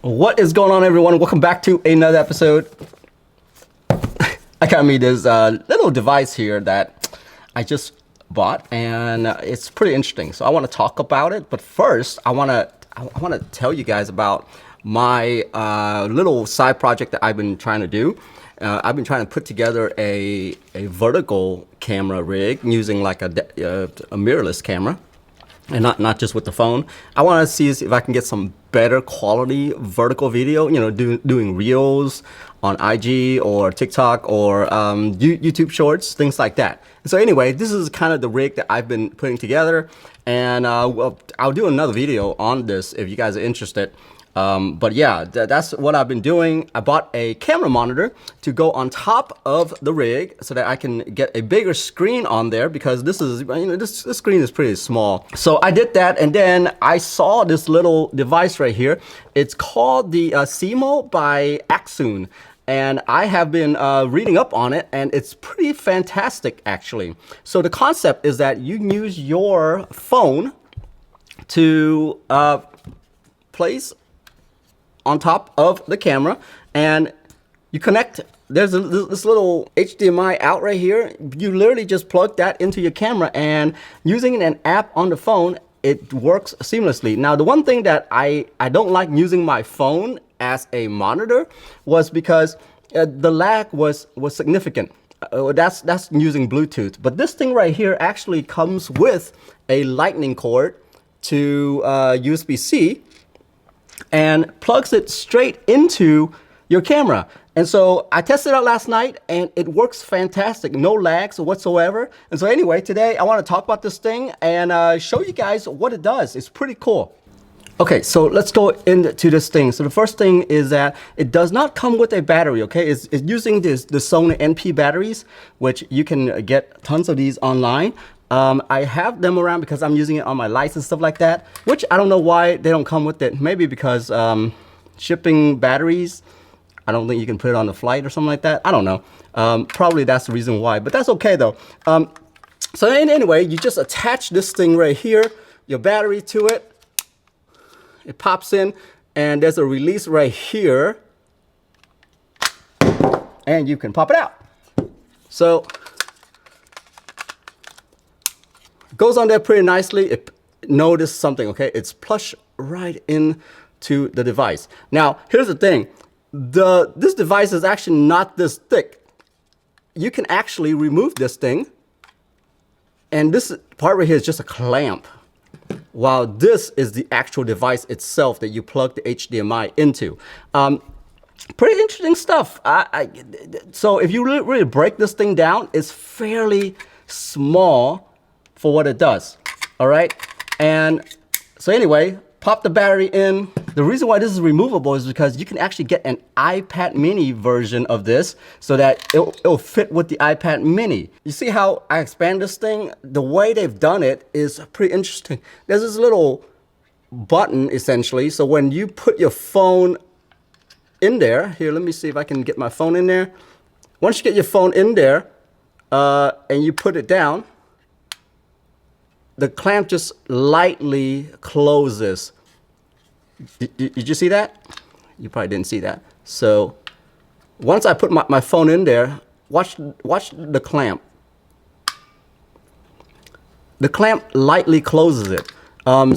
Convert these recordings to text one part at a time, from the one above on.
What is going on, everyone? Welcome back to another episode. I got me this little device here that I just bought, and it's pretty interesting. So I want to talk about it, but first I want to tell you guys about my little side project that I've been trying to do. I've been trying to put together a vertical camera rig using like a mirrorless camera. And not just with the phone. I want to see if I can get some better quality vertical video, you know, doing reels on IG or TikTok or YouTube shorts, things like that. So anyway, this is kind of the rig that I've been putting together, and well, I'll do another video on this if you guys are interested. But yeah, that's what I've been doing. I bought a camera monitor to go on top of the rig so that I can get a bigger screen on there, because this is, you know, this screen is pretty small. So I did that, and then I saw this little device right here. It's called the SeeMo by Accsoon. And I have been reading up on it, and it's pretty fantastic, actually. So the concept is that you can use your phone to place on top of the camera, and you connect. There's this little HDMI out right here. You literally just plug that into your camera, and using an app on the phone, it works seamlessly. Now, the one thing that I don't like using my phone as a monitor was because the lag was significant. That's using Bluetooth. But this thing right here actually comes with a lightning cord to USB-C, and plugs it straight into your camera. And so I tested it out last night, and it works fantastic. No lags whatsoever. And so anyway, today I want to talk about this thing and show you guys what it does. It's pretty cool. Okay, so let's go into this thing. So the first thing is that it does not come with a battery, okay? It's using the Sony NP batteries, which you can get tons of these online. I have them around because I'm using it on my lights and stuff like that, which I don't know why they don't come with it. Maybe because shipping batteries, I don't think you can put it on the flight or something like that. I don't know. Probably that's the reason why, but that's okay though. So anyway, you just attach this thing right here, your battery to it. It pops in, and there's a release right here, and you can pop it out. So goes on there pretty nicely. Notice something, okay? It's plush right into the device. Now, here's the thing. This device is actually not this thick. You can actually remove this thing, and this part right here is just a clamp, while this is the actual device itself that you plug the HDMI into. Pretty interesting stuff. So if you really break this thing down, it's fairly small for what it does. All right, and so anyway, pop the battery in. The reason why this is removable is because you can actually get an iPad mini version of this so that it'll fit with the iPad mini. You see how I expand this thing? The way they've done it is pretty interesting. There's this little button essentially, so when you put your phone in there, here, let me see if I can get my phone in there. Once you get your phone in there and you put it down, the clamp just lightly closes. Did you see that? You probably didn't see that. So once I put my phone in there, watch the clamp. The clamp lightly closes it.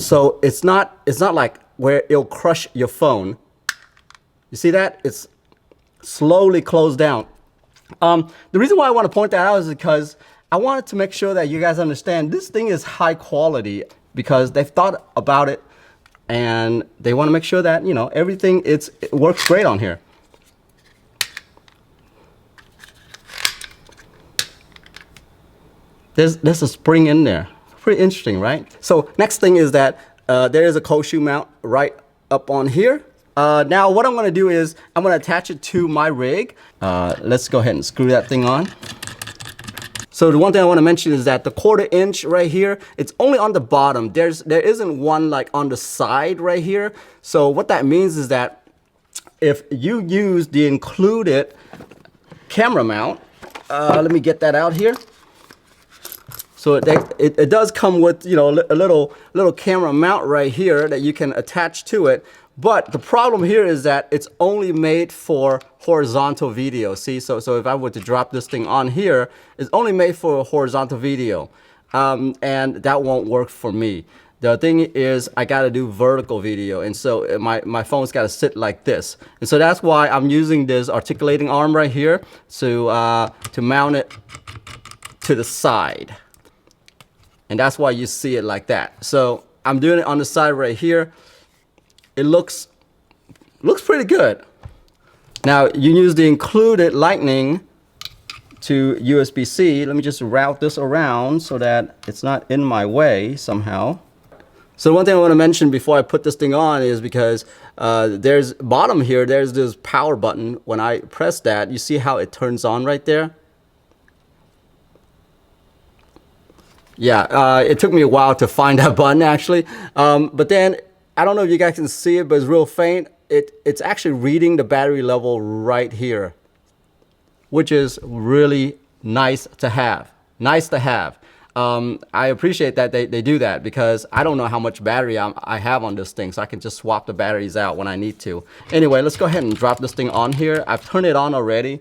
So it's not like where it'll crush your phone. You see that? It's slowly closed down. The reason why I want to point that out is because I wanted to make sure that you guys understand this thing is high quality, because they've thought about it and they want to make sure that, you know, everything it works great on here. There's a spring in there. Pretty interesting, right? So next thing is that there is a cold shoe mount right up on here. Now what I'm going to do is I'm going to attach it to my rig. Let's go ahead and screw that thing on. So the one thing I want to mention is that the 1/4 inch right here, it's only on the bottom. There isn't one like on the side right here. So what that means is that if you use the included camera mount, let me get that out here. So it does come with, you know, a little camera mount right here that you can attach to it. But the problem here is that it's only made for horizontal video. See, so if I were to drop this thing on here, it's only made for horizontal video. And that won't work for me. The thing is, I gotta do vertical video, and so my phone's gotta sit like this. And so that's why I'm using this articulating arm right here to mount it to the side. And that's why you see it like that. So I'm doing it on the side right here. It looks pretty good. Now you use the included lightning to USB-C. Let me just route this around so that it's not in my way somehow. So one thing I want to mention before I put this thing on is because there's bottom here, there's this power button. When I press that, you see how it turns on right there? Yeah, it took me a while to find that button actually. But then, I don't know if you guys can see it, but it's real faint. It's actually reading the battery level right here, which is really nice to have. Nice to have. I appreciate that they do that because I don't know how much battery I have on this thing, so I can just swap the batteries out when I need to. Anyway, let's go ahead and drop this thing on here. I've turned it on already.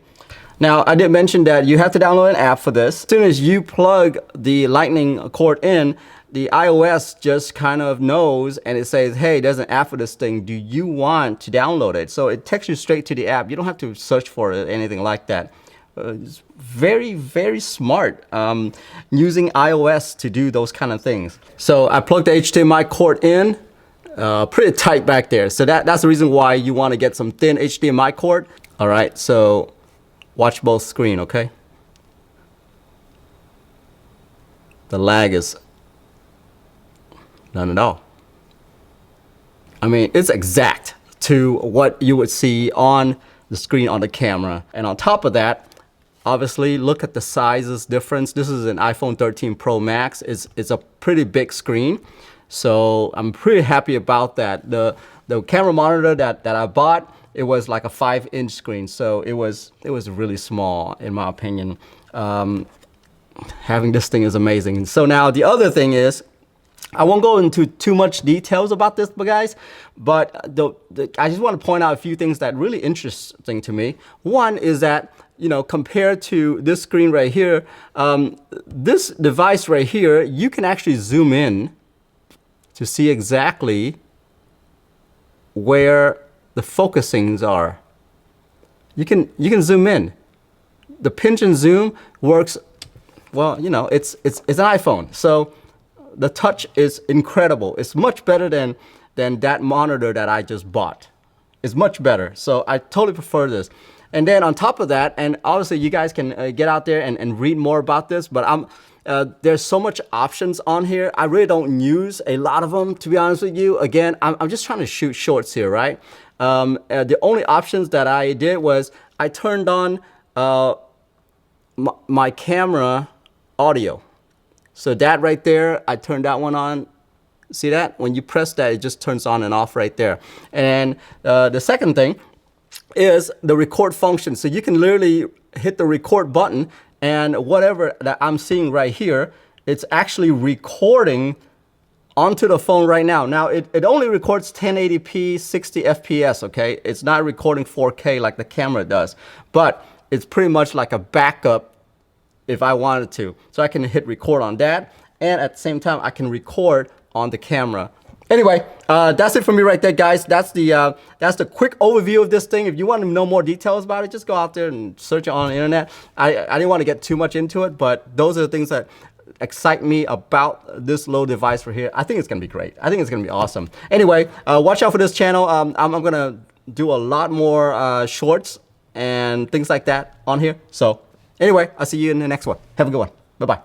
Now, I did mention that you have to download an app for this. As soon as you plug the lightning cord in, the iOS just kind of knows and it says, hey, there's an app for this thing. Do you want to download it? So it takes you straight to the app. You don't have to search for it, anything like that. It's very, very smart using iOS to do those kind of things. So I plugged the HDMI cord in, pretty tight back there. So that's the reason why you want to get some thin HDMI cord. All right, so watch both screen, okay? The lag is none at all. I mean, it's exact to what you would see on the screen on the camera. And on top of that, obviously, look at the sizes difference. This is an iPhone 13 Pro Max. It's a pretty big screen. So I'm pretty happy about that. The camera monitor that I bought, it was like a 5-inch screen. So it was really small in my opinion. Having this thing is amazing. So now the other thing is, I won't go into too much details about this, guys, but I just want to point out a few things that really interesting to me. One is that, you know, compared to this screen right here, this device right here, you can actually zoom in to see exactly where the focusings are. You can zoom in. The pinch and zoom works, well, you know, it's an iPhone. So the touch is incredible. It's much better than that monitor that I just bought. It's much better. So I totally prefer this. And then on top of that, and obviously you guys can get out there and read more about this, but there's so much options on here. I really don't use a lot of them, to be honest with you. Again, I'm just trying to shoot shorts here, right? The only options that I did was I turned on my camera audio. So that right there, I turned that one on. See that? When you press that, it just turns on and off right there. And the second thing is the record function. So you can literally hit the record button and whatever that I'm seeing right here, it's actually recording onto the phone right now. Now it only records 1080p 60 FPS, okay? It's not recording 4K like the camera does, but it's pretty much like a backup if I wanted to. So I can hit record on that, and at the same time I can record on the camera. Anyway, that's it for me right there, guys. That's the quick overview of this thing. If you want to know more details about it, just go out there and search it on the internet. I didn't want to get too much into it, but those are the things that excite me about this little device right here. I think it's gonna be great. I think it's gonna be awesome. Anyway, watch out for this channel. I'm gonna do a lot more shorts and things like that on here. So anyway, I'll see you in the next one. Have a good one. Bye-bye.